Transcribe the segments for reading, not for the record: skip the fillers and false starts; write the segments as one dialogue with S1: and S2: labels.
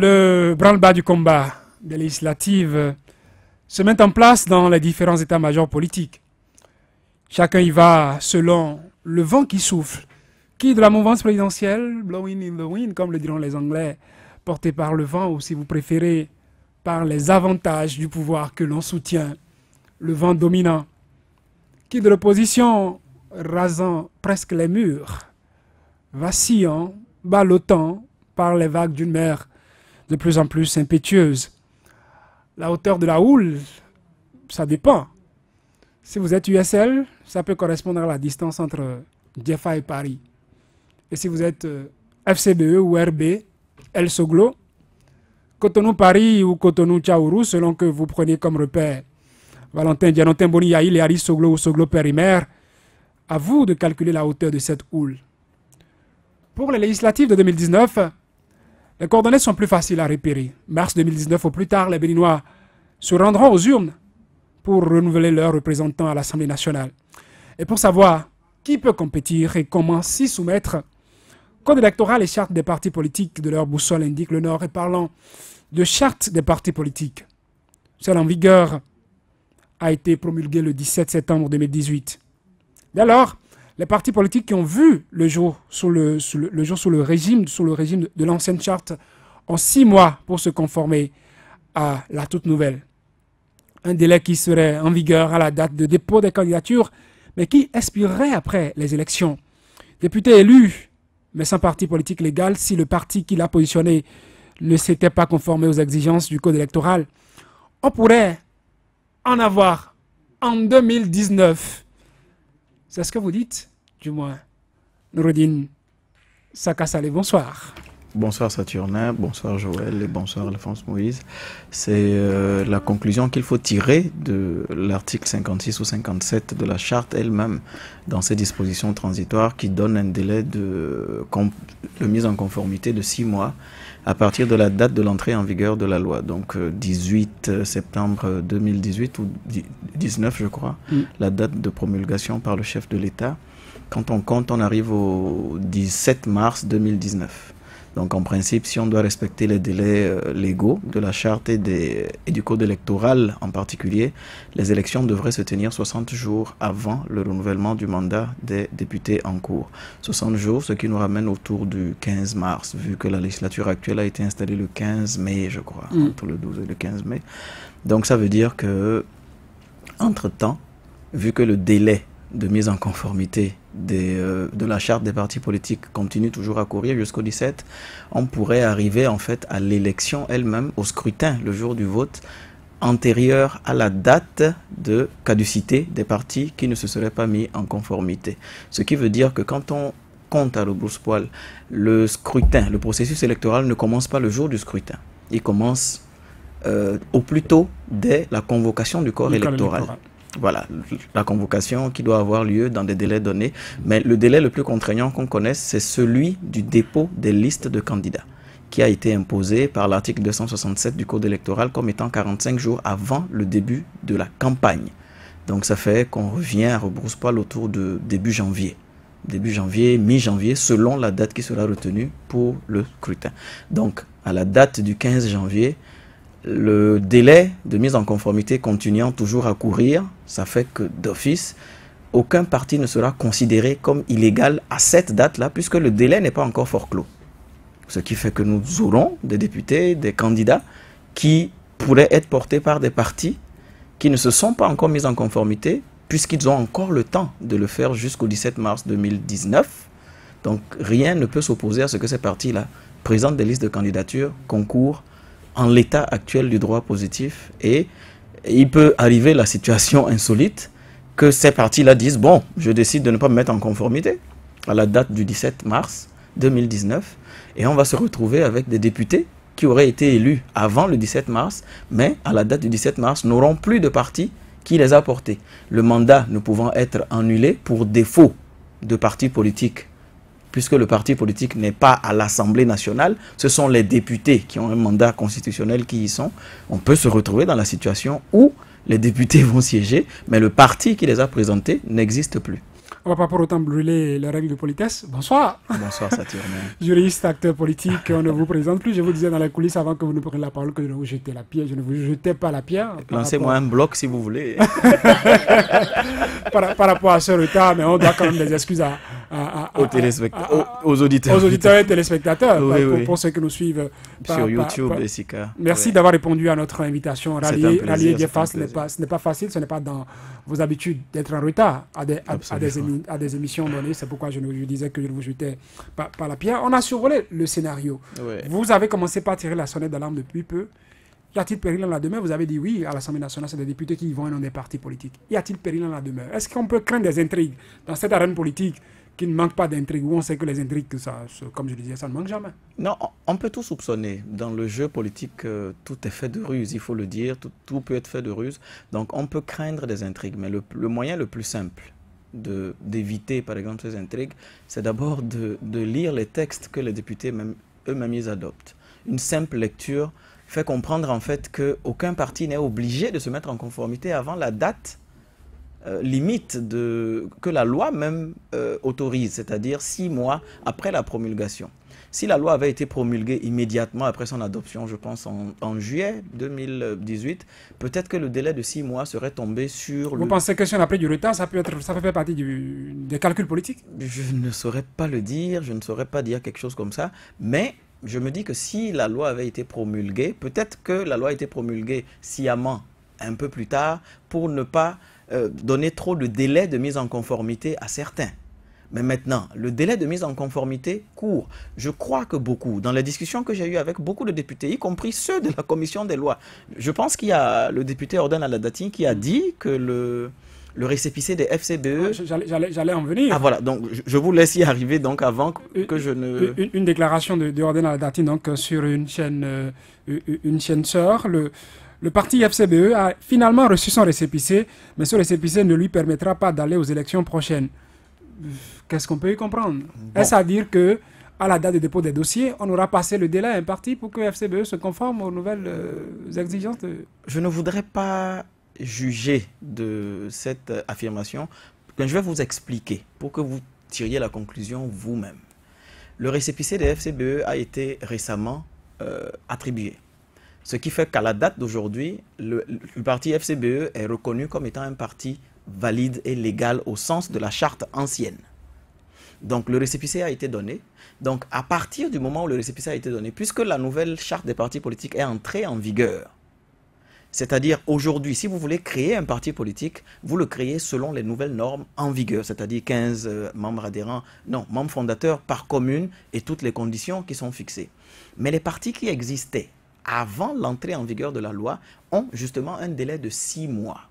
S1: Le branle-bas du combat des législatives se met en place dans les différents états-majors politiques. Chacun y va selon le vent qui souffle, qui de la mouvance présidentielle, blowing in the wind, comme le diront les Anglais, porté par le vent, ou si vous préférez, par les avantages du pouvoir que l'on soutient, le vent dominant, qui de l'opposition, rasant presque les murs, vacillant, ballottant par les vagues d'une mer de plus en plus impétueuse. La hauteur de la houle, ça dépend. Si vous êtes USL, ça peut correspondre à la distance entre Jeffa et Paris. Et si vous êtes FCBE ou RB, El Soglo, Cotonou-Paris ou Cotonou-Tchaourou, selon que vous preniez comme repère Valentin Dianotin Boni-Yaïl et Aris Soglo ou Soglo-Périmère, à vous de calculer la hauteur de cette houle. Pour les législatives de 2019, les coordonnées sont plus faciles à repérer. Mars 2019 au plus tard, les Béninois se rendront aux urnes pour renouveler leurs représentants à l'Assemblée nationale. Et pour savoir qui peut compétir et comment s'y soumettre, Code électoral et charte des partis politiques de leur boussole indiquent le Nord. Et parlant de charte des partis politiques, celle en vigueur a été promulguée le 17 septembre 2018. Dès lors, les partis politiques qui ont vu le jour sous le régime de l'ancienne charte ont 6 mois pour se conformer à la toute nouvelle. Un délai qui serait en vigueur à la date de dépôt des candidatures, mais qui expirerait après les élections. Député élu, mais sans parti politique légal, si le parti qui l'a positionné ne s'était pas conformé aux exigences du code électoral, on pourrait en avoir en 2019. C'est ce que vous dites, du moins. Noureddine Sakassale, bonsoir.
S2: Bonsoir Saturnin, bonsoir Joël et bonsoir Alphonse Moïse. C'est la conclusion qu'il faut tirer de l'article 56 ou 57 de la charte elle-même dans ses dispositions transitoires qui donne un délai de mise en conformité de 6 mois à partir de la date de l'entrée en vigueur de la loi. Donc 18 septembre 2018 ou 19 je crois, la date de promulgation par le chef de l'État. Quand on compte, on arrive au 17 mars 2019. Donc en principe, si on doit respecter les délais légaux de la charte et du code électoral en particulier, les élections devraient se tenir 60 jours avant le renouvellement du mandat des députés en cours. 60 jours, ce qui nous ramène autour du 15 mars, vu que la législature actuelle a été installée le 15 mai, je crois, entre le 12 et le 15 mai. Donc ça veut dire que, entre-temps, vu que le délai de mise en conformité de la charte des partis politiques continue toujours à courir jusqu'au 17, on pourrait arriver en fait à l'élection elle-même, au scrutin, le jour du vote, antérieur à la date de caducité des partis qui ne se seraient pas mis en conformité. Ce qui veut dire que quand on compte à rebrousse-poil, le scrutin, le processus électoral ne commence pas le jour du scrutin. Il commence au plus tôt dès la convocation du corps électoral. Voilà, la convocation qui doit avoir lieu dans des délais donnés. Mais le délai le plus contraignant qu'on connaisse, c'est celui du dépôt des listes de candidats, qui a été imposé par l'article 267 du Code électoral comme étant 45 jours avant le début de la campagne. Donc ça fait qu'on revient à rebrousse-poil autour de début janvier. Début janvier, mi-janvier, selon la date qui sera retenue pour le scrutin. Donc, à la date du 15 janvier, le délai de mise en conformité continuant toujours à courir, ça fait que d'office, aucun parti ne sera considéré comme illégal à cette date-là, puisque le délai n'est pas encore forclos. Ce qui fait que nous aurons des députés, des candidats qui pourraient être portés par des partis qui ne se sont pas encore mis en conformité, puisqu'ils ont encore le temps de le faire jusqu'au 17 mars 2019. Donc rien ne peut s'opposer à ce que ces partis-là présentent des listes de candidatures, concourent en l'état actuel du droit positif, et il peut arriver la situation insolite que ces partis-là disent « Bon, je décide de ne pas me mettre en conformité à la date du 17 mars 2019 » et on va se retrouver avec des députés qui auraient été élus avant le 17 mars, mais à la date du 17 mars n'auront plus de parti qui les a portés. Le mandat ne pouvant être annulé pour défaut de parti politique, puisque le parti politique n'est pas à l'Assemblée nationale, ce sont les députés qui ont un mandat constitutionnel qui y sont. On peut se retrouver dans la situation où les députés vont siéger, mais le parti qui les a présentés n'existe plus.
S1: On va pas pour autant brûler les règles de politesse. Bonsoir.
S2: Bonsoir Saturnin.
S1: Juriste, acteur politique, on ne vous présente plus. Je vous disais dans la coulisse avant que vous ne preniez la parole que je ne vous jetais la pierre. Je ne vous jetais pas la pierre.
S2: Lancez-moi un bloc si vous voulez.
S1: par rapport à ce retard, mais on doit quand même des excuses
S2: aux auditeurs.
S1: Aux auditeurs et téléspectateurs,
S2: pour
S1: ceux qui nous suivent
S2: sur YouTube et Sika.
S1: Merci d'avoir répondu à notre invitation. Rallier Diefas, ce n'est pas facile, ce n'est pas dans vos habitudes d'être en retard à des émissions données. C'est pourquoi je disais que je ne vous jetais pas la pierre. On a survolé le scénario. Vous avez commencé par tirer la sonnette d'alarme depuis peu. Y a-t-il péril en la demeure? Vous avez dit oui, à l'Assemblée nationale, c'est des députés qui y vont et non des partis politiques. Y a-t-il péril en la demeure? Est-ce qu'on peut craindre des intrigues dans cette arène politique qui ne manque pas d'intrigues, où on sait que les intrigues, comme je le disais, ça ne manque jamais?
S2: Non, on peut tout soupçonner. Dans le jeu politique, tout est fait de ruse, il faut le dire. Tout peut être fait de ruse. Donc on peut craindre des intrigues. Mais le moyen le plus simple d'éviter, par exemple, ces intrigues, c'est d'abord de lire les textes que les députés eux-mêmes ils adoptent. Une simple lecture fait comprendre en fait qu'aucun parti n'est obligé de se mettre en conformité avant la date limite que la loi même autorise, c'est-à-dire 6 mois après la promulgation. Si la loi avait été promulguée immédiatement après son adoption, je pense en juillet 2018, peut-être que le délai de 6 mois serait tombé sur...
S1: Vous pensez que si on a pris du retard, ça peut faire partie des calculs politiques?
S2: Je ne saurais pas le dire, je ne saurais pas dire quelque chose comme ça, mais je me dis que si la loi avait été promulguée, peut-être que la loi a été promulguée sciemment un peu plus tard pour ne pas donner trop de délai de mise en conformité à certains. Mais maintenant, le délai de mise en conformité court. Je crois que dans les discussions que j'ai eues avec beaucoup de députés, y compris ceux de la commission des lois, je pense qu'il y a le député Ordan Aladati qui a dit que le récépissé des FCBE...
S1: J'allais en venir.
S2: Ah voilà, donc je vous laisse y arriver donc avant que je ne...
S1: Une déclaration de Ordan Aladati donc sur une chaîne sœur. Le parti FCBE a finalement reçu son récépissé, mais ce récépissé ne lui permettra pas d'aller aux élections prochaines. Qu'est-ce qu'on peut y comprendre? Est-ce à dire que à la date de dépôt des dossiers, on aura passé le délai imparti pour que FCBE se conforme aux nouvelles exigences
S2: Je ne voudrais pas juger de cette affirmation. Je vais vous expliquer pour que vous tiriez la conclusion vous-même. Le récépissé des FCBE a été récemment attribué. Ce qui fait qu'à la date d'aujourd'hui, le parti FCBE est reconnu comme étant un parti valide et légal au sens de la charte ancienne. Donc le récépissé a été donné. Donc à partir du moment où le récépissé a été donné, puisque la nouvelle charte des partis politiques est entrée en vigueur, c'est-à-dire aujourd'hui, si vous voulez créer un parti politique, vous le créez selon les nouvelles normes en vigueur, c'est-à-dire 15 membres adhérents, non, membres fondateurs par commune et toutes les conditions qui sont fixées. Mais les partis qui existaient avant l'entrée en vigueur de la loi ont justement un délai de 6 mois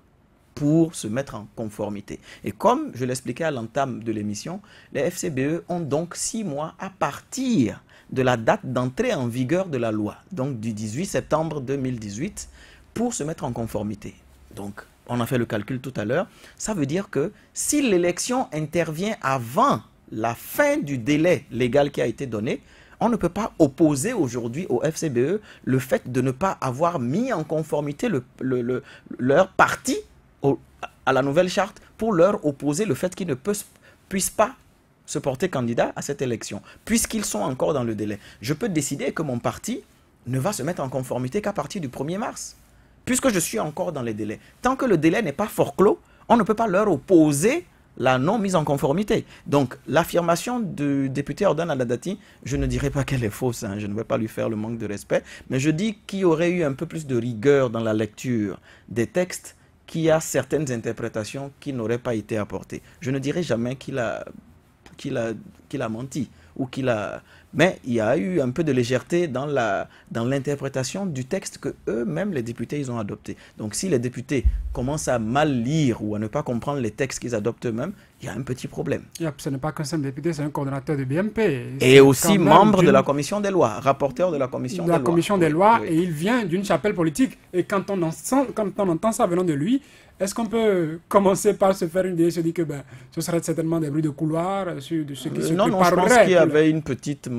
S2: pour se mettre en conformité. Et comme je l'expliquais à l'entame de l'émission, les FCBE ont donc 6 mois à partir de la date d'entrée en vigueur de la loi, donc du 18 septembre 2018, pour se mettre en conformité. Donc, on a fait le calcul tout à l'heure, ça veut dire que si l'élection intervient avant la fin du délai légal qui a été donné, on ne peut pas opposer aujourd'hui au FCBE le fait de ne pas avoir mis en conformité leur parti à la nouvelle charte pour leur opposer le fait qu'ils ne puissent pas se porter candidat à cette élection, puisqu'ils sont encore dans le délai. Je peux décider que mon parti ne va se mettre en conformité qu'à partir du 1er mars, puisque je suis encore dans les délais. Tant que le délai n'est pas forclos, on ne peut pas leur opposer la non mise en conformité. Donc l'affirmation du député Ordan Aladati, je ne dirais pas qu'elle est fausse, hein, je ne vais pas lui faire le manque de respect, mais je dis qu'il y aurait eu un peu plus de rigueur dans la lecture des textes, qu'il y a certaines interprétations qui n'auraient pas été apportées. Je ne dirais jamais qu'il a menti ou qu'il a... Mais il y a eu un peu de légèreté dans l'interprétation du texte que eux-mêmes, les députés, ils ont adopté. Donc si les députés commencent à mal lire ou à ne pas comprendre les textes qu'ils adoptent eux-mêmes, il y a un petit problème.
S1: Ce n'est pas qu'un seul député, c'est un coordonnateur de BMP.
S2: Et aussi membre de la commission des lois, rapporteur de la commission des lois.
S1: Commission des lois, oui. Et il vient d'une chapelle politique. Et quand on entend ça venant de lui, est-ce qu'on peut commencer par se faire une idée, se dire que ce serait certainement des bruits de couloir sur de ce qui se
S2: Non, je pense qu'il y avait une petite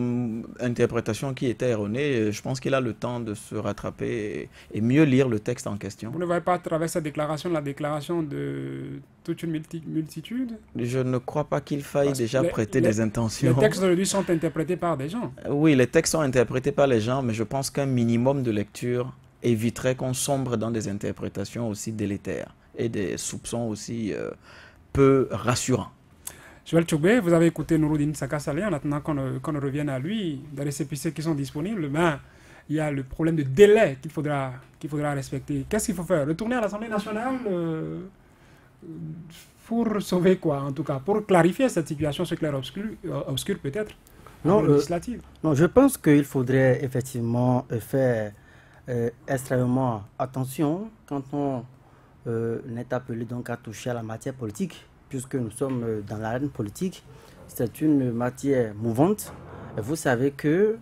S2: interprétation qui était erronée. Je pense qu'il a le temps de se rattraper et mieux lire le texte en question.
S1: Vous ne voyez pas à travers cette déclaration la déclaration de toute une multitude?
S2: Je ne crois pas qu'il faille
S1: Parce que
S2: déjà prêter des intentions.
S1: les textes d'aujourd'hui sont interprétés par des gens.
S2: Oui, les textes sont interprétés par les gens, mais je pense qu'un minimum de lecture éviterait qu'on sombre dans des interprétations aussi délétères et des soupçons aussi peu rassurants.
S1: Joël Tchoubé, vous avez écouté Nouroudine Saka-Saleh. En attendant qu'on revienne à lui, dans les CPC qui sont disponibles, ben, il y a le problème de délai qu'il faudra respecter. Qu'est-ce qu'il faut faire? Retourner à l'Assemblée nationale pour sauver quoi, en tout cas, pour clarifier cette situation, ce clair-obscur peut-être,
S3: non,
S1: législative.
S3: Non, je pense qu'il faudrait effectivement faire extrêmement attention quand on est appelé donc à toucher à la matière politique, puisque nous sommes dans l'arène politique. C'est une matière mouvante. Et vous savez que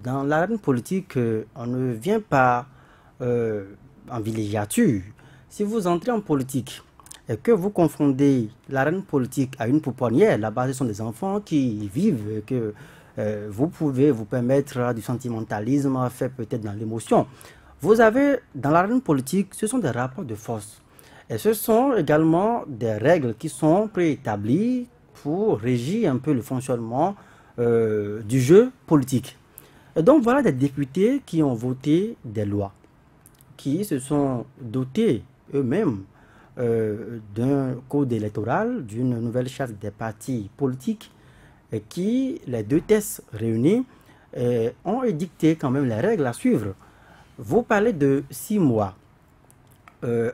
S3: dans l'arène politique, on ne vient pas en villégiature. Si vous entrez en politique et que vous confondez l'arène politique à une pouponnière, là-bas ce sont des enfants qui vivent, que vous pouvez vous permettre du sentimentalisme, faire peut-être dans l'émotion. Vous avez dans l'arène politique, ce sont des rapports de force. Et ce sont également des règles qui sont préétablies pour régir un peu le fonctionnement du jeu politique. Et donc voilà des députés qui ont voté des lois, qui se sont dotés eux-mêmes d'un code électoral, d'une nouvelle charte des partis politiques, et qui, les deux tests réunis, ont édicté quand même les règles à suivre. Vous parlez de 6 mois.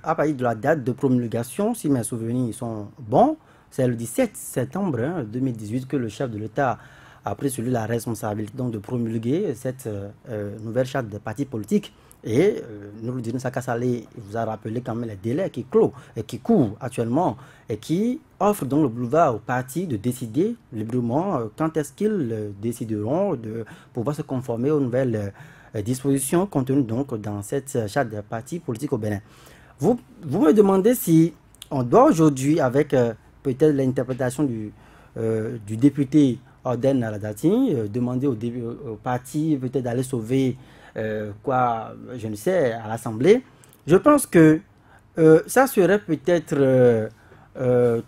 S3: À partir de la date de promulgation, si mes souvenirs sont bons, c'est le 17 septembre 2018 que le chef de l'État a pris sur lui la responsabilité donc, de promulguer cette nouvelle charte des partis politiques. Et Nouroudine Saka-Saleh vous a rappelé quand même les délais qui clos et qui courent actuellement et qui offrent donc le boulevard aux partis de décider librement quand est-ce qu'ils décideront de pouvoir se conformer aux nouvelles dispositions contenues donc dans cette charte des partis politiques au Bénin. Vous me demandez si on doit aujourd'hui, avec peut-être l'interprétation du député Orden Aladati, demander au parti peut-être d'aller sauver quoi, je ne sais, à l'Assemblée. Je pense que ça serait peut-être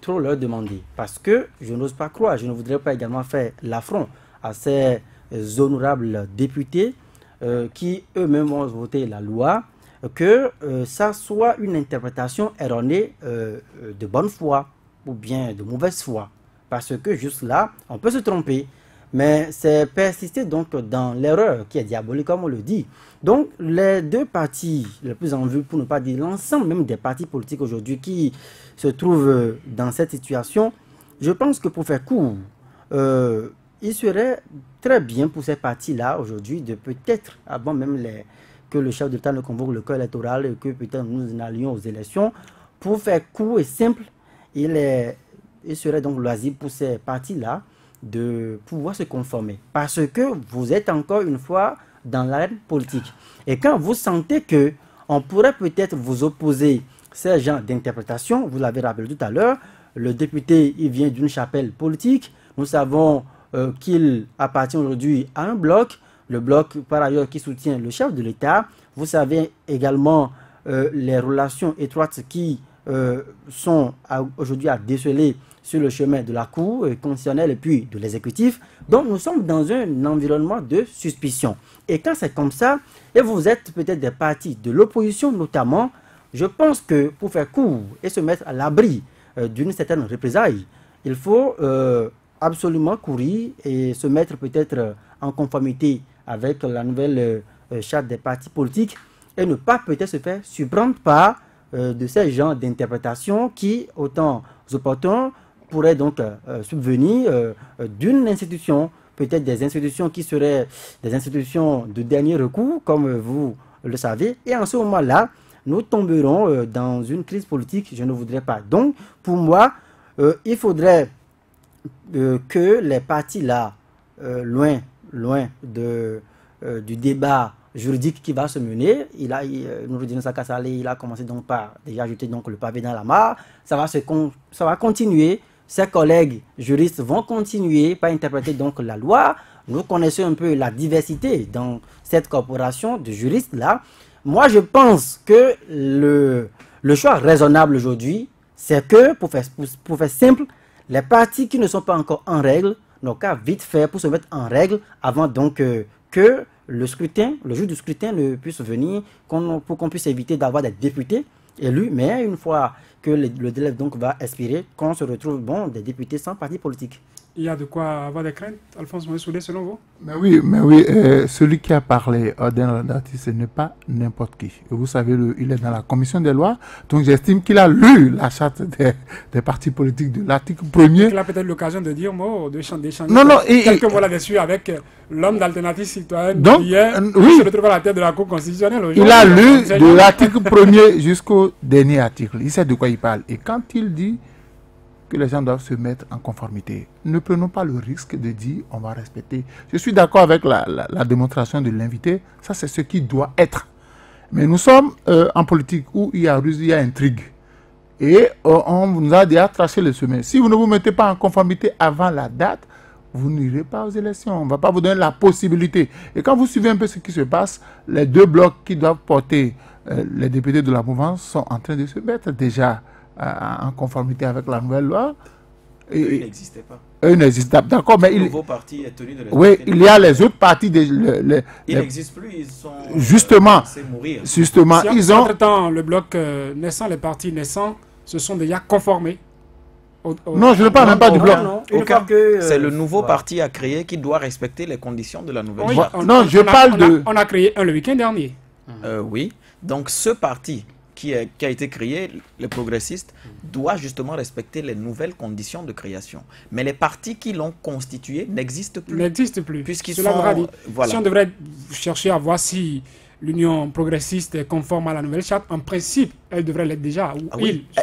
S3: trop leur demander. Parce que je n'ose pas croire, je ne voudrais pas également faire l'affront à ces honorables députés qui eux-mêmes ont voté la loi, que ça soit une interprétation erronée de bonne foi ou bien de mauvaise foi. Parce que juste là, on peut se tromper. Mais c'est persister donc dans l'erreur qui est diabolique, comme on le dit. Donc, les deux partis les plus en vue, pour ne pas dire l'ensemble même des partis politiques aujourd'hui qui se trouvent dans cette situation, je pense que pour faire court, il serait très bien pour ces partis-là aujourd'hui de peut-être, avant même que le chef de l'État ne convoque le corps électoral et que peut-être nous allions aux élections, pour faire court et simple, il serait donc loisible pour ces partis-là de pouvoir se conformer. Parce que vous êtes encore une fois dans l'arène politique. Et quand vous sentez que on pourrait peut-être vous opposer ces genres d'interprétation, vous l'avez rappelé tout à l'heure, le député il vient d'une chapelle politique, nous savons qu'il appartient aujourd'hui à un bloc, le bloc par ailleurs qui soutient le chef de l'État. Vous savez également les relations étroites qui sont aujourd'hui à déceler sur le chemin de la Cour constitutionnelle et puis de l'exécutif. Donc nous sommes dans un environnement de suspicion. Et quand c'est comme ça, et vous êtes peut-être des partis de l'opposition notamment, je pense que pour faire court et se mettre à l'abri d'une certaine représaille, il faut absolument courir et se mettre peut-être en conformité avec la nouvelle charte des partis politiques et ne pas peut-être se faire surprendre par de ces genres d'interprétations qui, autant opportuns, pourraient donc subvenir d'une institution, peut-être des institutions qui seraient des institutions de dernier recours, comme vous le savez. Et en ce moment-là, nous tomberons dans une crise politique, je ne voudrais pas. Donc, pour moi, il faudrait que les partis là, loin du débat juridique qui va se mener, Nouroudine Saka-Saleh, il a commencé donc par déjà jeter donc le pavé dans la mare. Ça va continuer. Ses collègues juristes vont continuer par interpréter donc la loi. Nous connaissons un peu la diversité dans cette corporation de juristes là. Moi, je pense que le choix raisonnable aujourd'hui, c'est que pour faire simple, les partis qui ne sont pas encore en règle n'ont qu'à vite faire pour se mettre en règle avant donc que le scrutin, le jour du scrutin ne puisse venir pour qu'on puisse éviter d'avoir des députés élus, mais une fois que le délai donc va expirer, qu'on se retrouve des députés sans parti politique.
S1: Il y a de quoi avoir des craintes, Alphonse Moïse-Soudé, selon vous?
S4: Mais oui, celui qui a parlé, Odin Landati, ce n'est pas n'importe qui. Vous savez, il est dans la commission des lois, donc j'estime qu'il a lu la charte des partis politiques de l'article 1er.
S1: Il a peut-être l'occasion de dire d'échanger
S4: quelques
S1: mots là-dessus avec l'homme d'Alternative Citoyenne
S4: donc,
S1: hier,
S4: oui,
S1: qui se retrouve à la tête de la Cour constitutionnelle.
S4: Il a lu de l'article 1er jusqu'au dernier article. Il sait de quoi il parle. Et quand il dit que les gens doivent se mettre en conformité, ne prenons pas le risque de dire on va respecter. Je suis d'accord avec la démonstration de l'invité, ça c'est ce qui doit être. Mais nous sommes en politique où il y a ruse, il y a intrigue. Et on nous a déjà tracé le chemin. Si vous ne vous mettez pas en conformité avant la date, vous n'irez pas aux élections. On ne va pas vous donner la possibilité. Et quand vous suivez un peu ce qui se passe, les deux blocs qui doivent porter les députés de la mouvance sont en train de se mettre déjà en conformité avec la nouvelle loi.
S2: Eux, ils n'existaient pas.
S4: Eux n'existaient pas, d'accord, mais
S2: le nouveau parti est tenu de les
S4: oui, il y a les autres partis.
S2: Ils n'existent plus, ils sont
S4: justement,
S2: mourir.
S4: Justement,
S1: ils ont... Entre-temps, le bloc naissant, les partis naissants se sont déjà conformés.
S4: Non, je ne parle même pas du bloc.
S2: C'est le nouveau parti à créer qui doit respecter les conditions de la nouvelle charte.
S1: On a créé un le week-end dernier.
S2: Oui, donc ce parti qui a été créé, les progressistes, doit justement respecter les nouvelles conditions de création. Mais les partis qui l'ont constitué n'existent plus. Puisqu'ils sont...
S1: Voilà. Si on devrait chercher à voir si l'Union progressiste est conforme à la nouvelle charte, en principe, elle devrait l'être déjà.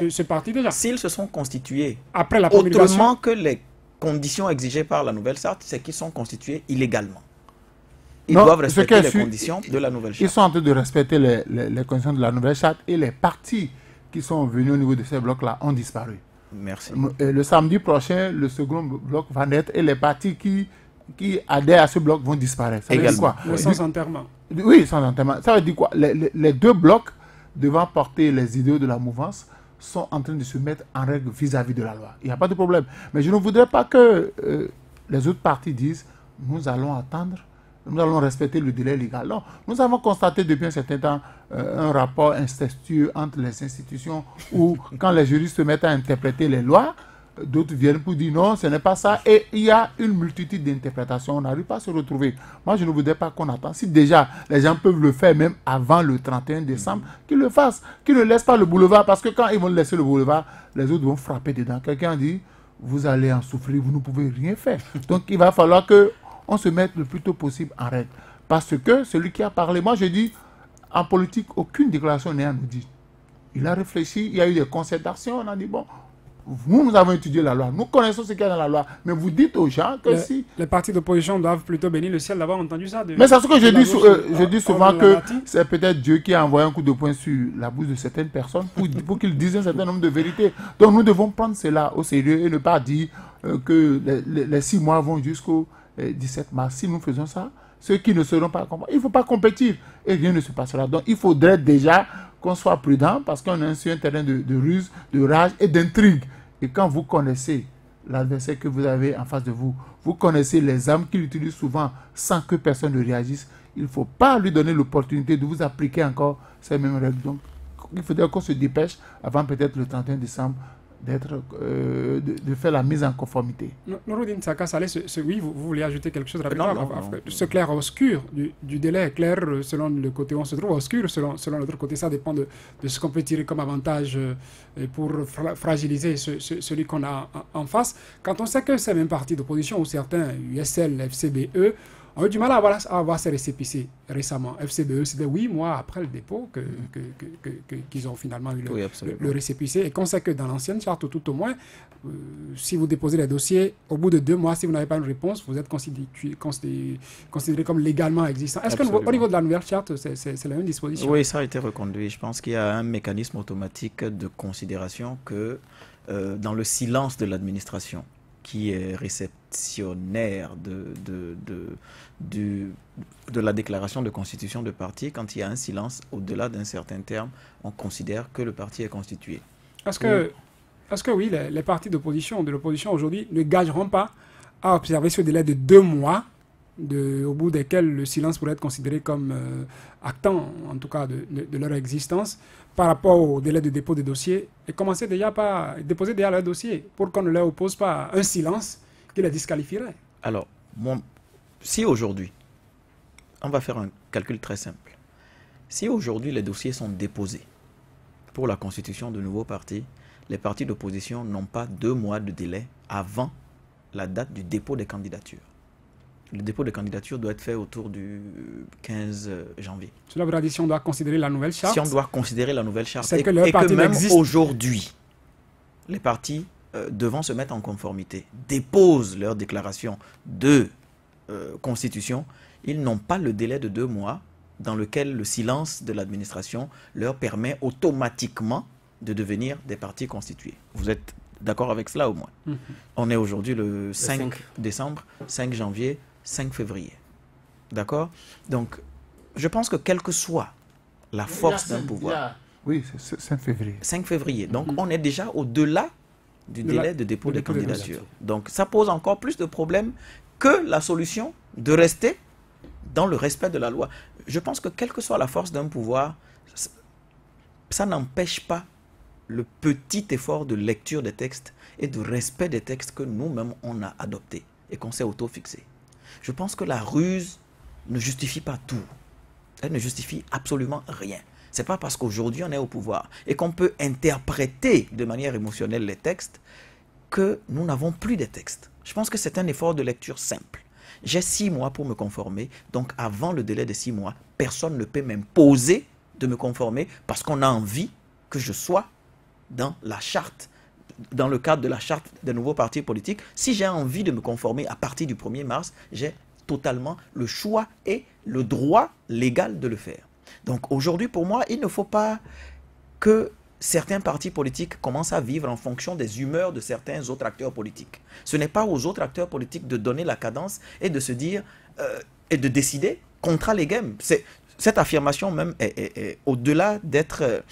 S1: Ce parti déjà.
S2: S'ils se sont constitués
S1: après la promulgation,
S2: autrement que les conditions exigées par la nouvelle charte, c'est qu'ils sont constitués illégalement. Ils doivent respecter les conditions de la nouvelle charte.
S4: Ils sont en train de respecter les conditions de la nouvelle charte et les partis qui sont venus au niveau de ces blocs-là ont disparu.
S2: Merci.
S4: Le samedi prochain, le second bloc va naître et les partis qui adhèrent à ce bloc vont disparaître. Ça veut dire quoi?
S1: Sans enterrement.
S4: Oui, sans enterrement. Ça veut dire quoi? Les deux blocs devant porter les idéaux de la mouvance sont en train de se mettre en règle vis-à-vis de la loi. Il n'y a pas de problème. Mais je ne voudrais pas que les autres partis disent nous allons attendre. Nous allons respecter le délai légal. Non, nous avons constaté depuis un certain temps un rapport incestueux entre les institutions où, quand les juristes se mettent à interpréter les lois, d'autres viennent pour dire non, ce n'est pas ça. Et il y a une multitude d'interprétations. On n'arrive pas à se retrouver. Moi, je ne voudrais pas qu'on attende. Si déjà les gens peuvent le faire même avant le 31 décembre, qu'ils le fassent. Qu'ils ne laissent pas le boulevard. Parce que quand ils vont laisser le boulevard, les autres vont frapper dedans. Quelqu'un dit, vous allez en souffrir, vous ne pouvez rien faire. Donc, il va falloir que on se mette le plus tôt possible en règle. Parce que celui qui a parlé, moi je dis, en politique, aucune déclaration n'est à nous dire. Il a réfléchi, il y a eu des concertations, on a dit, bon, nous avons étudié la loi, nous connaissons ce qu'il y a dans la loi, mais vous dites aux gens que si...
S1: Les partis d'opposition doivent plutôt bénir le ciel d'avoir entendu ça.
S4: Mais c'est ce que je dis souvent, que c'est peut-être Dieu qui a envoyé un coup de poing sur la bouche de certaines personnes pour qu'ils disent un certain nombre de vérités. Donc nous devons prendre cela au sérieux et ne pas dire que les 6 mois vont jusqu'au 17 mars. Si nous faisons ça, ceux qui ne seront pas compétitifs, il ne faut pas compétir et rien ne se passera. Donc il faudrait déjà qu'on soit prudent parce qu'on est sur un terrain de ruse, de rage et d'intrigue. Et quand vous connaissez l'adversaire que vous avez en face de vous, vous connaissez les armes qu'il utilise souvent sans que personne ne réagisse, il ne faut pas lui donner l'opportunité de vous appliquer encore ces mêmes règles. Donc il faudrait qu'on se dépêche avant peut-être le 31 décembre de faire la mise en conformité.
S1: Nouroudine Saka Saleh, oui, vous voulez ajouter quelque chose rapidement? Ce clair-obscur du délai est clair selon le côté où on se trouve, obscur selon l'autre côté. Ça dépend de ce qu'on peut tirer comme avantage pour fragiliser celui qu'on a en face. Quand on sait que ces mêmes partis d'opposition, ou certains, USL, FCBE, ont eu du mal à avoir ces récépissés récemment. FCBE, c'était 8 mois après le dépôt qu'ils ont finalement eu le récépissé. Et qu'on sait que dans l'ancienne charte, tout au moins, si vous déposez les dossiers, au bout de 2 mois, si vous n'avez pas une réponse, vous êtes considéré comme légalement existant. Est-ce qu'au niveau de la nouvelle charte, c'est la même disposition?
S2: Oui, ça a été reconduit. Je pense qu'il y a un mécanisme automatique de considération que dans le silence de l'administration, qui est réceptionnaire de la déclaration de constitution de parti, quand il y a un silence au-delà d'un certain terme, on considère que le parti est constitué.
S1: Est-ce que Parce que oui, les partis de l'opposition aujourd'hui ne gageront pas à observer ce délai de 2 mois, au bout desquels le silence pourrait être considéré comme actant, en tout cas, de leur existence, par rapport au délai de dépôt des dossiers, et commencer déjà par déposer déjà leur dossier, pour qu'on ne leur oppose pas un silence qui les disqualifierait.
S2: Alors, si aujourd'hui, on va faire un calcul très simple, si aujourd'hui les dossiers sont déposés pour la constitution de nouveaux partis, les partis d'opposition n'ont pas 2 mois de délai avant la date du dépôt des candidatures. Le dépôt des candidatures doit être fait autour du 15 janvier.
S1: Cela veut dire si on doit considérer la nouvelle charte.
S2: Si on doit considérer la nouvelle charte,
S1: et que
S2: même aujourd'hui, les partis devant se mettre en conformité, déposent leur déclaration de constitution, ils n'ont pas le délai de 2 mois dans lequel le silence de l'administration leur permet automatiquement de devenir des partis constitués. Vous êtes d'accord avec cela au moins? On est aujourd'hui le 5 décembre, 5 janvier, 5 février. D'accord? Donc, je pense que quelle que soit la force d'un pouvoir...
S4: Oui, c'est 5 février.
S2: 5 février. Donc, on est déjà au-delà du délai de dépôt des candidatures. Donc, ça pose encore plus de problèmes que la solution de rester dans le respect de la loi. Je pense que quelle que soit la force d'un pouvoir, ça n'empêche pas le petit effort de lecture des textes et de respect des textes que nous-mêmes on a adoptés et qu'on s'est auto-fixé. Je pense que la ruse ne justifie pas tout. Elle ne justifie absolument rien. C'est pas parce qu'aujourd'hui on est au pouvoir et qu'on peut interpréter de manière émotionnelle les textes que nous n'avons plus de textes. Je pense que c'est un effort de lecture simple. J'ai 6 mois pour me conformer, donc avant le délai de 6 mois, personne ne peut m'imposer de me conformer parce qu'on a envie que je sois dans la charte, dans le cadre de la charte des nouveaux partis politiques. Si j'ai envie de me conformer à partir du 1er mars, j'ai totalement le choix et le droit légal de le faire. Donc aujourd'hui, pour moi, il ne faut pas que certains partis politiques commencent à vivre en fonction des humeurs de certains autres acteurs politiques. Ce n'est pas aux autres acteurs politiques de donner la cadence et de se dire et de décider contra legem. Cette affirmation même est au-delà d'être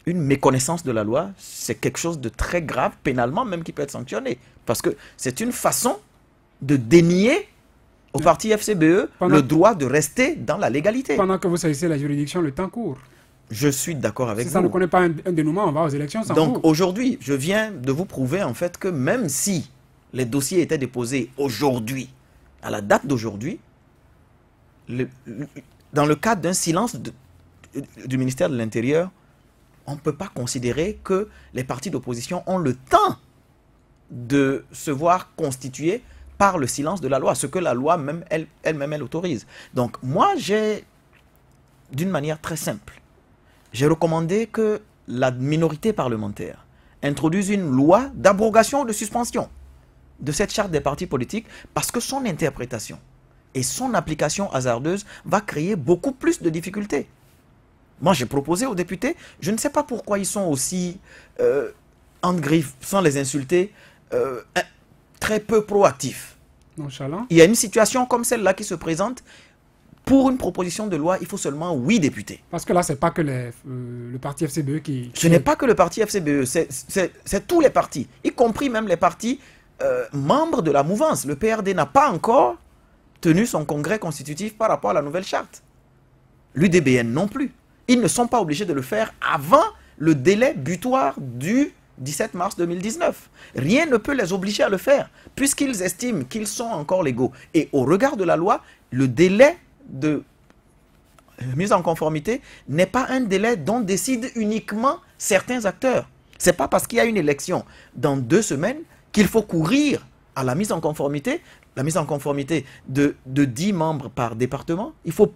S2: une méconnaissance de la loi, c'est quelque chose de très grave, pénalement même, qui peut être sanctionné. Parce que c'est une façon de dénier au parti FCBE le droit de rester dans la légalité.
S1: Pendant que vous saisissez la juridiction, le temps court.
S2: Je suis d'accord avec vous.
S1: Si ça ne connaît pas un dénouement, on va aux élections sans
S2: Donc aujourd'hui, je viens de vous prouver en fait que même si les dossiers étaient déposés aujourd'hui, à la date d'aujourd'hui, dans le cadre d'un silence du ministère de l'Intérieur, on ne peut pas considérer que les partis d'opposition ont le temps de se voir constitués par le silence de la loi, ce que la loi même elle-même autorise. Donc moi, d'une manière très simple, j'ai recommandé que la minorité parlementaire introduise une loi d'abrogation ou de suspension de cette charte des partis politiques parce que son interprétation et son application hasardeuse va créer beaucoup plus de difficultés. Moi, j'ai proposé aux députés, je ne sais pas pourquoi ils sont aussi, en griffe, sans les insulter, très peu proactifs.
S1: Nonchalant.
S2: Il y a une situation comme celle-là qui se présente. Pour une proposition de loi, il faut seulement 8 députés.
S1: Parce que là, ce n'est pas que le parti FCBE qui...
S2: Ce n'est pas que le parti FCBE, c'est tous les partis, y compris même les partis membres de la mouvance. Le PRD n'a pas encore tenu son congrès constitutif par rapport à la nouvelle charte. L'UDBN non plus. Ils ne sont pas obligés de le faire avant le délai butoir du 17 mars 2019. Rien ne peut les obliger à le faire, puisqu'ils estiment qu'ils sont encore légaux. Et au regard de la loi, le délai de mise en conformité n'est pas un délai dont décident uniquement certains acteurs. Ce n'est pas parce qu'il y a une élection dans 2 semaines qu'il faut courir à la mise en conformité. La mise en conformité de 10 membres par département, il faut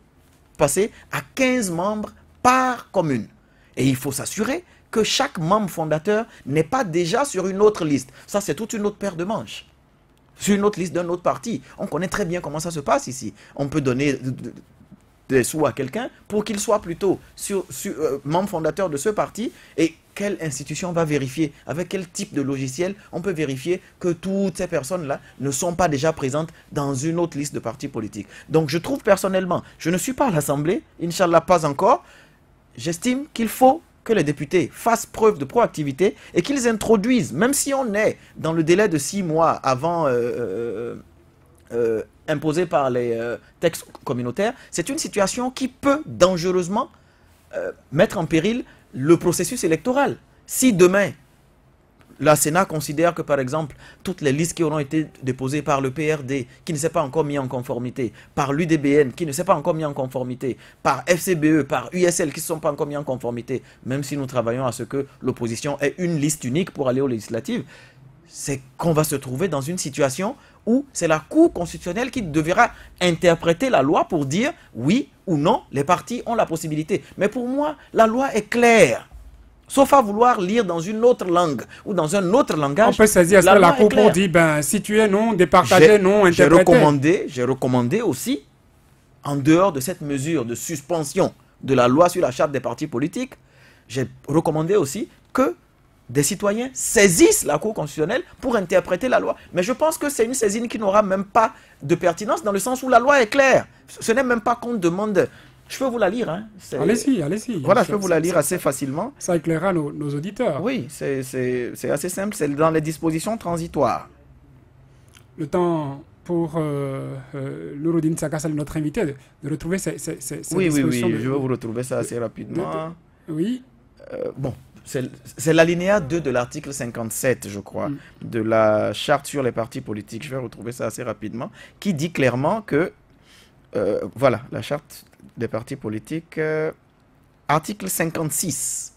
S2: passer à 15 membres par commune. Et il faut s'assurer que chaque membre fondateur n'est pas déjà sur une autre liste. Ça, c'est toute une autre paire de manches. Sur une autre liste d'un autre parti. On connaît très bien comment ça se passe ici. On peut donner des sous à quelqu'un pour qu'il soit plutôt membre fondateur de ce parti. Et quelle institution va vérifier, avec quel type de logiciel on peut vérifier que toutes ces personnes-là ne sont pas déjà présentes dans une autre liste de partis politiques. Donc je trouve personnellement, je ne suis pas à l'Assemblée, Inch'Allah pas encore, j'estime qu'il faut que les députés fassent preuve de proactivité et qu'ils introduisent, même si on est dans le délai de 6 mois avant imposé par les textes communautaires, c'est une situation qui peut dangereusement mettre en péril le processus électoral. Si demain, la Sénat considère que, par exemple, toutes les listes qui auront été déposées par le PRD, qui ne s'est pas encore mis en conformité, par l'UDBN, qui ne s'est pas encore mis en conformité, par FCBE, par USL, qui ne sont pas encore mis en conformité, même si nous travaillons à ce que l'opposition ait une liste unique pour aller aux législatives, c'est qu'on va se trouver dans une situation où c'est la Cour constitutionnelle qui devra interpréter la loi pour dire oui ou non, les partis ont la possibilité. Mais pour moi, la loi est claire. Sauf à vouloir lire dans une autre langue ou dans un autre langage.
S1: On peut saisir la Cour pour dire, ben, si tu es non, départagé, non, interprété.
S2: J'ai recommandé aussi, en dehors de cette mesure de suspension de la loi sur la charte des partis politiques, j'ai recommandé aussi que des citoyens saisissent la Cour constitutionnelle pour interpréter la loi. Mais je pense que c'est une saisine qui n'aura même pas de pertinence dans le sens où la loi est claire. Ce n'est même pas qu'on demande... Je peux vous la lire. Hein.
S1: Allez-y, allez-y.
S2: Voilà, je peux vous la lire assez facilement.
S1: Ça éclairera nos auditeurs.
S2: Oui, c'est assez simple. C'est dans les dispositions transitoires.
S1: Le temps pour Nouroudine Sakassal, notre invité, de retrouver ces
S2: oui,
S1: dispositions.
S2: Oui, je vais vous retrouver ça assez rapidement.
S1: Oui.
S2: Bon, c'est l'alinéa 2 de l'article 57, je crois, de la charte sur les partis politiques. Je vais retrouver ça assez rapidement, qui dit clairement que, voilà, la charte des partis politiques, article 56.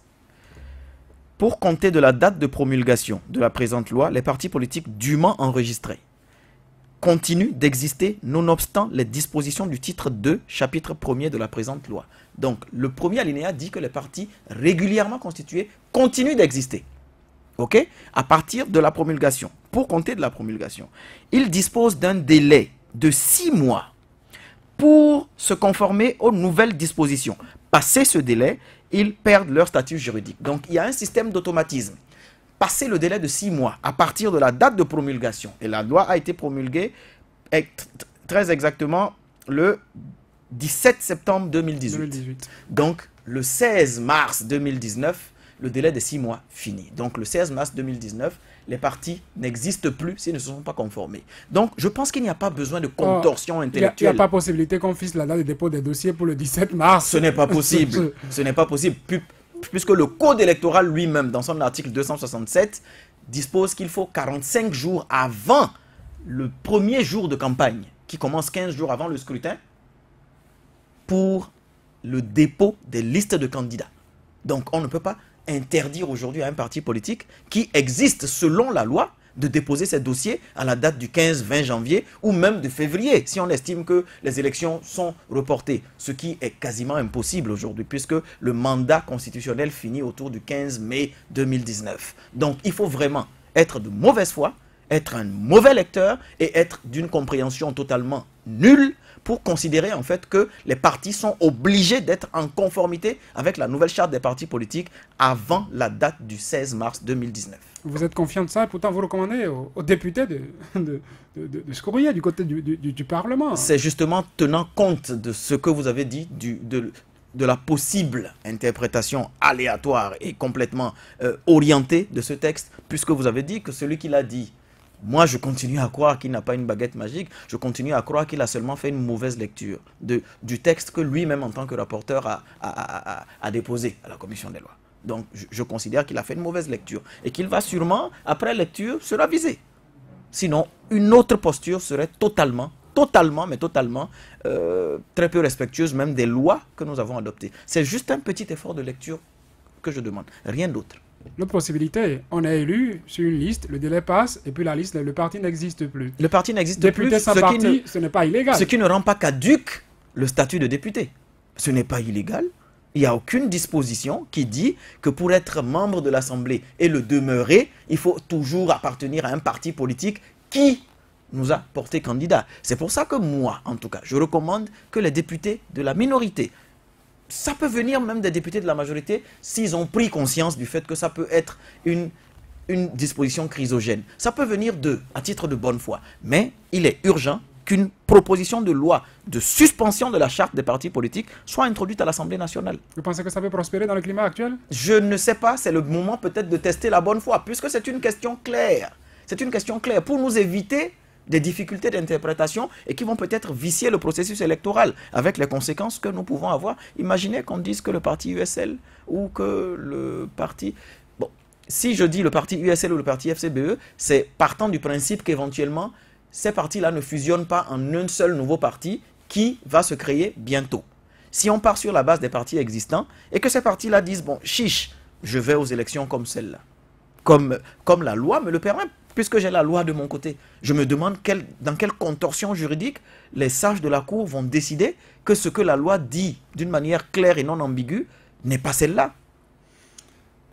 S2: Pour compter de la date de promulgation de la présente loi, les partis politiques dûment enregistrés continuent d'exister nonobstant les dispositions du titre 2, chapitre 1er de la présente loi. Donc, le premier alinéa dit que les partis régulièrement constitués continuent d'exister. OK? À partir de la promulgation, pour compter de la promulgation, ils disposent d'un délai de 6 mois pour se conformer aux nouvelles dispositions. Passé ce délai, ils perdent leur statut juridique. Donc, il y a un système d'automatisme. Passé le délai de 6 mois, à partir de la date de promulgation, et la loi a été promulguée très exactement le 17 septembre 2018. Donc, le 16 mars 2019, le délai de 6 mois finit. Donc, le 16 mars 2019, les partis n'existent plus s'ils ne se sont pas conformés. Donc, je pense qu'il n'y a pas besoin de contorsion intellectuelle.
S1: Il n'y a pas possibilité qu'on fixe la date de dépôt des dossiers pour le 17 mars.
S2: Ce n'est pas possible. Ce n'est pas possible. Puisque le code électoral lui-même, dans son article 267, dispose qu'il faut 45 jours avant le premier jour de campagne, qui commence 15 jours avant le scrutin, pour le dépôt des listes de candidats. Donc, on ne peut pas interdire aujourd'hui à un parti politique qui existe selon la loi de déposer ses dossiers à la date du 15-20 janvier ou même de février, si on estime que les élections sont reportées, ce qui est quasiment impossible aujourd'hui, puisque le mandat constitutionnel finit autour du 15 mai 2019. Donc, il faut vraiment être de mauvaise foi, être un mauvais lecteur et être d'une compréhension totalement nulle pour considérer en fait que les partis sont obligés d'être en conformité avec la nouvelle charte des partis politiques avant la date du 16 mars 2019.
S1: Vous êtes confiant de ça et pourtant vous recommandez aux députés de se courrier du côté du Parlement.
S2: C'est justement tenant compte de ce que vous avez dit, de la possible interprétation aléatoire et complètement orientée de ce texte, puisque vous avez dit que celui qui l'a dit, moi, je continue à croire qu'il n'a pas une baguette magique. Je continue à croire qu'il a seulement fait une mauvaise lecture du texte que lui-même, en tant que rapporteur, a déposé à la commission des lois. Donc, je considère qu'il a fait une mauvaise lecture et qu'il va sûrement, après lecture, se raviser. Sinon, une autre posture serait totalement, très peu respectueuse même des lois que nous avons adoptées. C'est juste un petit effort de lecture que je demande, rien d'autre.
S1: L'autre possibilité, on est élu sur une liste, le délai passe, et puis la liste, le parti n'existe plus.
S2: Le parti n'existe plus.
S1: Député sans parti, ce n'est pas illégal.
S2: Ce qui ne rend pas caduc le statut de député. Ce n'est pas illégal. Il n'y a aucune disposition qui dit que pour être membre de l'Assemblée et le demeurer, il faut toujours appartenir à un parti politique qui nous a porté candidat. C'est pour ça que moi, en tout cas, je recommande que les députés de la minorité, ça peut venir même des députés de la majorité s'ils ont pris conscience du fait que ça peut être une disposition chrysogène. Ça peut venir d'eux, à titre de bonne foi. Mais il est urgent qu'une proposition de loi de suspension de la charte des partis politiques soit introduite à l'Assemblée nationale.
S1: Vous pensez que ça peut prospérer dans le climat actuel?
S2: Je ne sais pas, c'est le moment peut-être de tester la bonne foi, puisque c'est une question claire. C'est une question claire pour nous éviter des difficultés d'interprétation et qui vont peut-être vicier le processus électoral avec les conséquences que nous pouvons avoir. Imaginez qu'on dise que le parti USL ou que le parti... Bon, si je dis le parti USL ou le parti FCBE, c'est partant du principe qu'éventuellement, ces partis-là ne fusionnent pas en un seul nouveau parti qui va se créer bientôt. Si on part sur la base des partis existants et que ces partis-là disent, bon, chiche, je vais aux élections comme celle-là, comme la loi me le permet, puisque j'ai la loi de mon côté. Je me demande dans quelle contorsion juridique les sages de la Cour vont décider que ce que la loi dit d'une manière claire et non ambiguë n'est pas celle-là.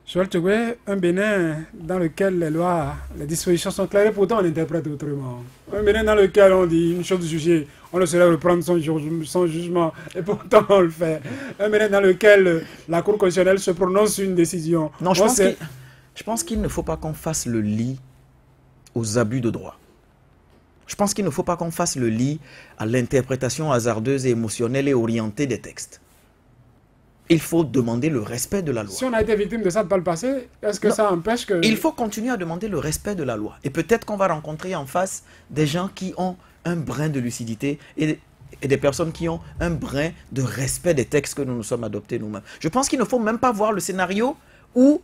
S1: Joël Tchoué, un Bénin dans lequel les lois, les dispositions sont claires et pourtant on interprète autrement. Un Bénin dans lequel on dit une chose jugée, on ne saurait reprendre son jugement et pourtant on le fait. Un Bénin dans lequel la Cour constitutionnelle se prononce sur une décision.
S2: Non, je pense qu'il ne faut pas qu'on fasse le lit aux abus de droit. Je pense qu'il ne faut pas qu'on fasse le lit à l'interprétation hasardeuse et émotionnelle et orientée des textes. Il faut demander le respect de la loi.
S1: Si on a été victime de ça par le passé, est-ce que ça empêche que...
S2: Il faut continuer à demander le respect de la loi. Et peut-être qu'on va rencontrer en face des gens qui ont un brin de lucidité et des personnes qui ont un brin de respect des textes que nous nous sommes adoptés nous-mêmes. Je pense qu'il ne faut même pas voir le scénario où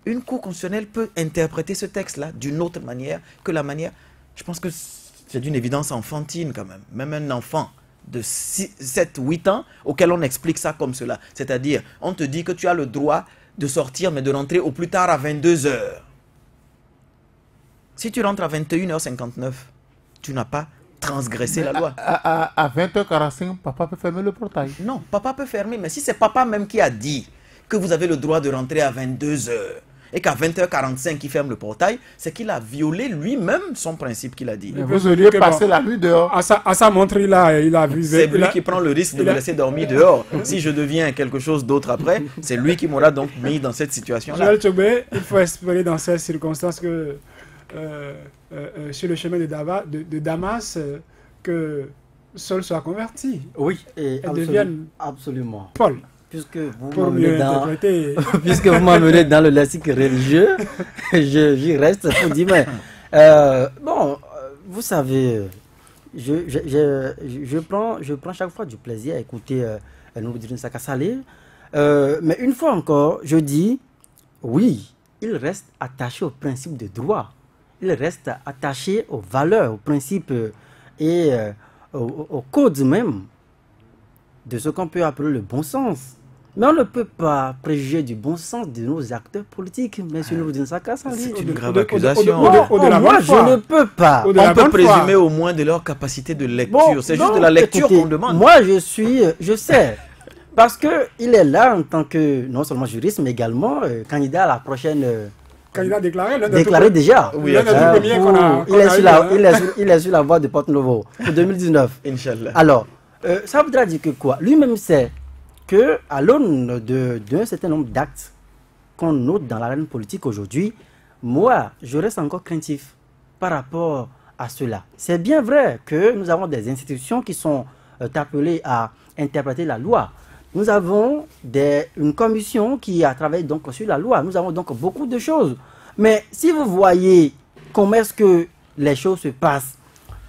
S2: une cour constitutionnelle peut interpréter ce texte-là d'une autre manière que la manière... Je pense que c'est d'une évidence enfantine quand même. Même un enfant de 7, 8 ans auquel on explique ça comme cela. C'est-à-dire, on te dit que tu as le droit de sortir mais de rentrer au plus tard à 22 h. Si tu rentres à 21h59, tu n'as pas transgressé la loi.
S4: À 20h45, papa peut fermer le portail.
S2: Non, papa peut fermer, mais si c'est papa même qui a dit que vous avez le droit de rentrer à 22 h, et qu'à 20h45, il ferme le portail, c'est qu'il a violé lui-même son principe qu'il a dit.
S4: Mais vous auriez passé la nuit dehors.
S1: À sa montre, il a vu...
S2: C'est lui qui prend le risque de me laisser dormir dehors. Si je deviens quelque chose d'autre après, c'est lui qui m'aura donc mis dans cette situation-là.
S1: Joël Tchoué, il faut espérer dans ces circonstances que sur le chemin de Damas, que Saul soit converti.
S3: Oui,
S1: et devienne
S3: absolument.
S1: Paul.
S3: Puisque vous m'emmenez dans le lexique religieux, j'y reste pour dire, mais bon, vous savez, je prends chaque fois du plaisir à écouter Noureddine Saka Saleh, mais une fois encore, je dis, oui, il reste attaché au principe de droit, il reste attaché aux valeurs, aux principes et au code même de ce qu'on peut appeler le bon sens. Mais on ne peut pas préjuger du bon sens de nos acteurs politiques, monsieur Noureddine Saka Saleh.
S2: C'est une grave accusation.
S3: Moi, je ne peux pas.
S2: On peut présumer au moins de leur capacité de lecture. Bon, c'est juste de la lecture qu'on demande.
S3: Moi, je sais. Parce qu'il est là en tant que, non seulement juriste, mais également candidat à la prochaine...
S1: candidat déclaré.
S3: Déclaré déjà.
S1: Oui,
S3: il est sur la voie de Porte Novo pour 2019.
S2: Inch'Allah.
S3: Alors, ça voudra dire que quoi? Lui-même sait qu'à l'aune d'un certain nombre d'actes qu'on note dans l'arène politique aujourd'hui, moi, je reste encore craintif par rapport à cela. C'est bien vrai que nous avons des institutions qui sont appelées à interpréter la loi. Nous avons une commission qui a travaillé donc sur la loi. Nous avons donc beaucoup de choses. Mais si vous voyez comment est-ce que les choses se passent,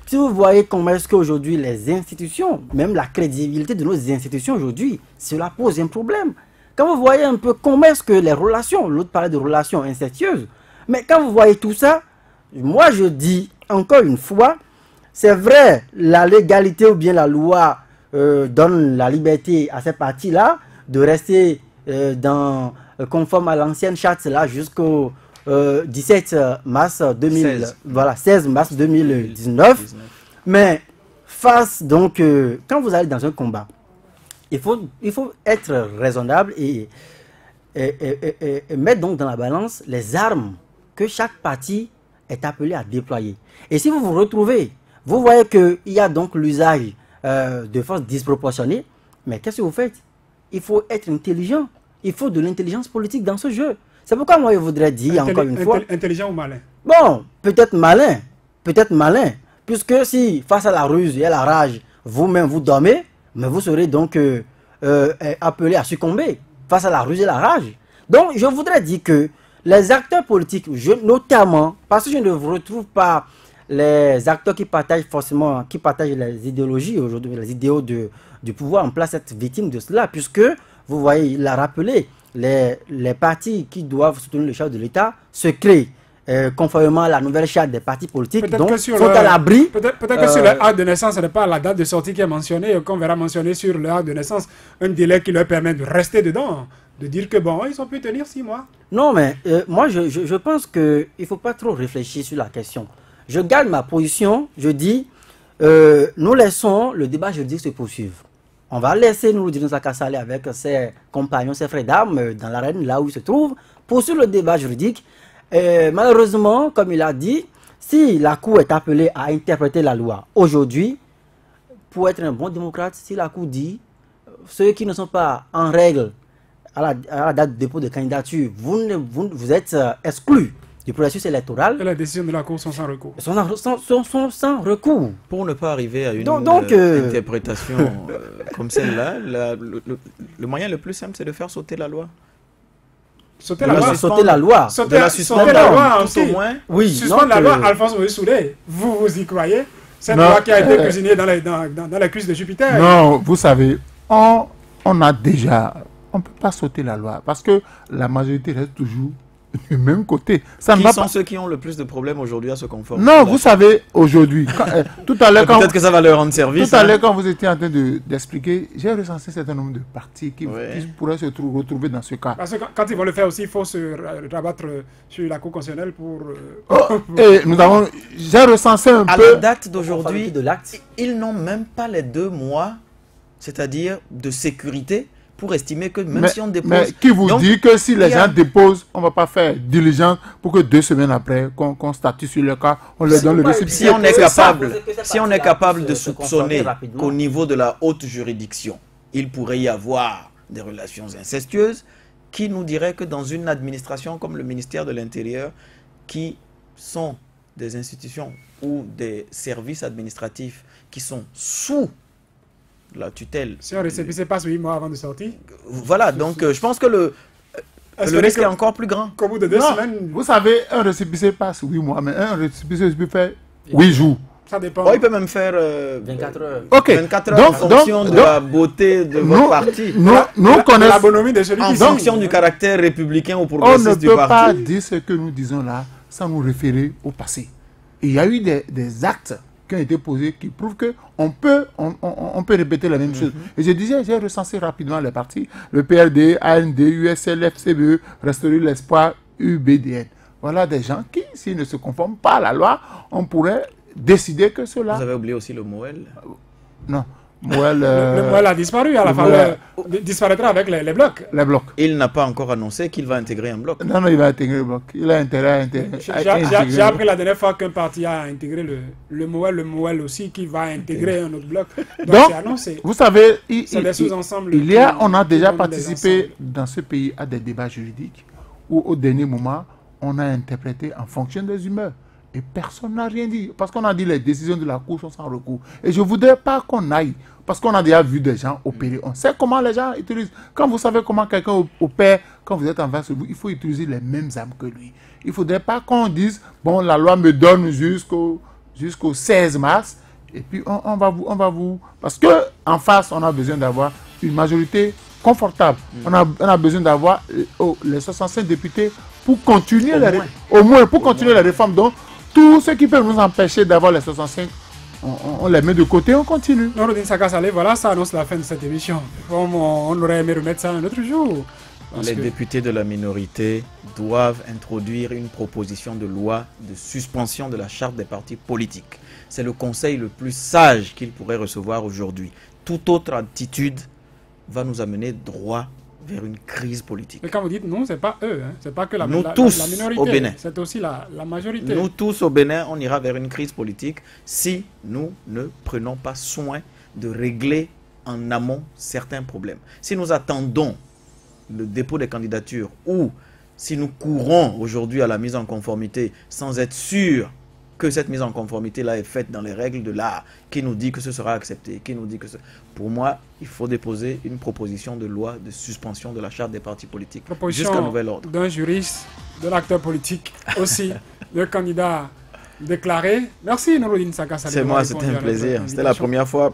S3: si vous voyez comment est-ce qu'aujourd'hui les institutions, même la crédibilité de nos institutions aujourd'hui, cela pose un problème. Quand vous voyez un peu comment est-ce que les relations, l'autre parlait de relations incestueuses, mais quand vous voyez tout ça, moi je dis encore une fois, c'est vrai, la légalité ou bien la loi donne la liberté à ces partis-là de rester conforme à l'ancienne charte là jusqu'au 17 mars 16 mars 2019. Mais face donc, quand vous allez dans un combat, il faut être raisonnable et mettre donc dans la balance les armes que chaque parti est appelé à déployer. Et si vous vous retrouvez, vous voyez qu'il y a donc l'usage de forces disproportionnées, mais qu'est-ce que vous faites? Il faut être intelligent. Il faut de l'intelligence politique dans ce jeu. C'est pourquoi moi je voudrais dire encore une fois...
S1: Intelligent ou malin?
S3: Bon, peut-être malin. Puisque si, face à la ruse et à la rage, vous-même vous dormez, mais vous serez donc appelé à succomber face à la ruse et la rage. Donc, je voudrais dire que les acteurs politiques, notamment, parce que je ne retrouve pas les acteurs qui partagent forcément, qui partagent les idéologies aujourd'hui, les idéaux du pouvoir en place, être victime de cela, puisque, vous voyez, il a rappelé, les partis qui doivent soutenir le chef de l'État se créent. Conformément à la nouvelle charte des partis politiques, donc sont à l'abri.
S1: Peut-être que sur leur acte de naissance, ce n'est pas la date de sortie qui est mentionnée, qu'on verra mentionner sur leur acte de naissance un délai qui leur permet de rester dedans, de dire que bon, ils ont pu tenir 6 mois.
S3: Non, mais moi, je pense qu'il ne faut pas trop réfléchir sur la question. Je garde ma position, je dis, nous laissons le débat juridique se poursuivre. On va laisser Nouroudine Sakassale avec ses compagnons, ses frères d'armes dans l'arène, là où il se trouve, poursuivre le débat juridique. Malheureusement, comme il a dit, si la Cour est appelée à interpréter la loi aujourd'hui, pour être un bon démocrate, si la Cour dit ceux qui ne sont pas en règle à la date de dépôt de candidature, vous êtes exclus du processus électoral.
S1: Et les décisions de la Cour sont sans recours.
S3: Sont sans recours.
S2: Pour ne pas arriver à une interprétation comme celle-là, le moyen le plus simple, c'est de faire sauter la loi.
S1: Sauter la loi.
S3: Sauter la loi.
S1: Sauter la loi,
S2: tout au moins.
S3: Oui.
S1: Suspendre la loi, Alphonse Maurice Soulé. Vous y croyez? Cette loi qui a été cuisinée dans la cuisse de Jupiter.
S4: Non, vous savez, on a déjà... On ne peut pas sauter la loi parce que la majorité reste toujours du même côté.
S2: Qui sont ceux qui ont le plus de problèmes aujourd'hui à se conformer?
S4: Non, vous savez, aujourd'hui, tout à l'heure,
S2: peut-être que ça va leur rendre service.
S4: Tout à l'heure, quand vous étiez en train d'expliquer, j'ai recensé un certain nombre de partis qui pourraient se retrouver dans ce cas.
S1: Parce que quand ils vont le faire aussi, il faut se rabattre sur la Cour constitutionnelle pour...
S4: Et j'ai recensé un peu...
S2: À la date d'aujourd'hui, ils n'ont même pas les 2 mois, c'est-à-dire de sécurité, pour estimer que même si on dépose...
S4: Mais qui vous dit que si les gens déposent, on ne va pas faire diligence pour que 2 semaines après, qu'on statue sur le cas, on leur donne le récépissé.
S2: Si on est capable de soupçonner qu'au niveau de la haute juridiction, il pourrait y avoir des relations incestueuses, qui nous dirait que dans une administration comme le ministère de l'Intérieur, qui sont des institutions ou des services administratifs qui sont sous la tutelle.
S1: Si un récépissé passe 8 mois avant de sortir.
S2: Voilà, donc je pense que le risque est encore plus grand.
S1: Qu'au bout de 2 semaines.
S4: Vous savez, un récépissé passe 8 mois, mais un récépissé peut faire 8 jours.
S1: Ça dépend.
S2: Oh, il peut même faire
S3: 24 heures.
S4: Ok.
S2: 24 heures en fonction de la beauté de votre parti.
S4: Nous connaissons
S1: la bonhomie de celui
S2: en
S1: qui
S2: fonction du caractère républicain ou progressiste du
S4: On
S2: parti.
S4: ne peut pas dire ce que nous disons là sans nous référer au passé. Et il y a eu des actes qui ont été posés qui prouvent qu'on peut répéter la même chose. Et je disais, j'ai recensé rapidement les partis, le PRD, AND, USL, FCBE, Restaurer l'Espoir, UBDN. Voilà des gens qui, s'ils ne se conforment pas à la loi, on pourrait décider que cela...
S2: Vous avez oublié aussi le Moël?
S4: Non. Moël,
S1: le Moël a disparu à la fin. Disparaîtra avec les blocs.
S4: Les blocs.
S2: Il n'a pas encore annoncé qu'il va intégrer un bloc.
S4: Non, il va intégrer le bloc. Il a intérêt à intégrer.
S1: J'ai appris la dernière fois qu'un parti a intégré le Moël aussi, qui va intégrer un autre bloc. Donc, c'est annoncé.
S4: Vous savez, on a déjà participé dans ce pays à des débats juridiques où, au dernier moment, on a interprété en fonction des humeurs. Et personne n'a rien dit. Parce qu'on a dit les décisions de la Cour sont sans recours. Et je ne voudrais pas qu'on aille. Parce qu'on a déjà vu des gens opérer. On sait comment les gens utilisent. Quand vous savez comment quelqu'un opère, quand vous êtes en face de vous, il faut utiliser les mêmes armes que lui. Il ne faudrait pas qu'on dise, bon, la loi me donne jusqu'au 16 mars. Et puis, on va vous... Parce qu'en face, on a besoin d'avoir une majorité confortable. On a besoin d'avoir les 65 députés pour continuer au moins pour continuer les réformes. Donc, tout ce qui peut nous empêcher d'avoir les 65, on les met de côté, on continue.
S1: Nouroudine Sakassale, voilà, ça annonce la fin de cette émission. On aurait aimé remettre ça un autre jour.
S2: Les députés de la minorité doivent introduire une proposition de loi de suspension de la charte des partis politiques. C'est le conseil le plus sage qu'ils pourraient recevoir aujourd'hui. Toute autre attitude va nous amener droit vers une crise politique.
S1: Mais quand vous dites nous, ce n'est pas eux, hein. C'est pas que la
S2: nous
S1: la
S2: tous
S1: minorité,
S2: au Bénin.
S1: C'est aussi la majorité.
S2: Nous tous au Bénin, on ira vers une crise politique si nous ne prenons pas soin de régler en amont certains problèmes. Si nous attendons le dépôt des candidatures ou si nous courons aujourd'hui à la mise en conformité sans être sûrs que cette mise en conformité-là est faite dans les règles de l'art. Qui nous dit que ce sera accepté? Qui nous dit que Pour moi, il faut déposer une proposition de loi de suspension de la charte des partis politiques jusqu'à nouvel ordre.
S1: D'un juriste, d'un acteur politique aussi, d'un candidat déclaré. Merci Nouroudine Saka Saleh.
S2: C'est moi, c'était un plaisir. C'était la première fois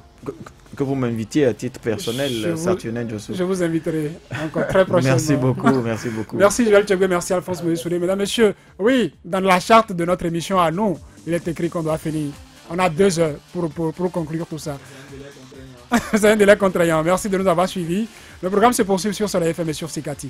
S2: que vous m'invitiez à titre personnel, Sartunen Josso.
S1: Je vous inviterai encore très prochainement.
S2: Merci beaucoup, merci beaucoup.
S1: Merci Joël Tchegwe, merci Alphonse Moïse Soulé. Mesdames, Messieurs, oui, dans la charte de notre émission à nous, il est écrit qu'on doit finir. On a 2 heures pour conclure tout ça. C'est un délai contraignant. Merci de nous avoir suivis. Le programme se poursuit sur Soleil FM et sur CK TV.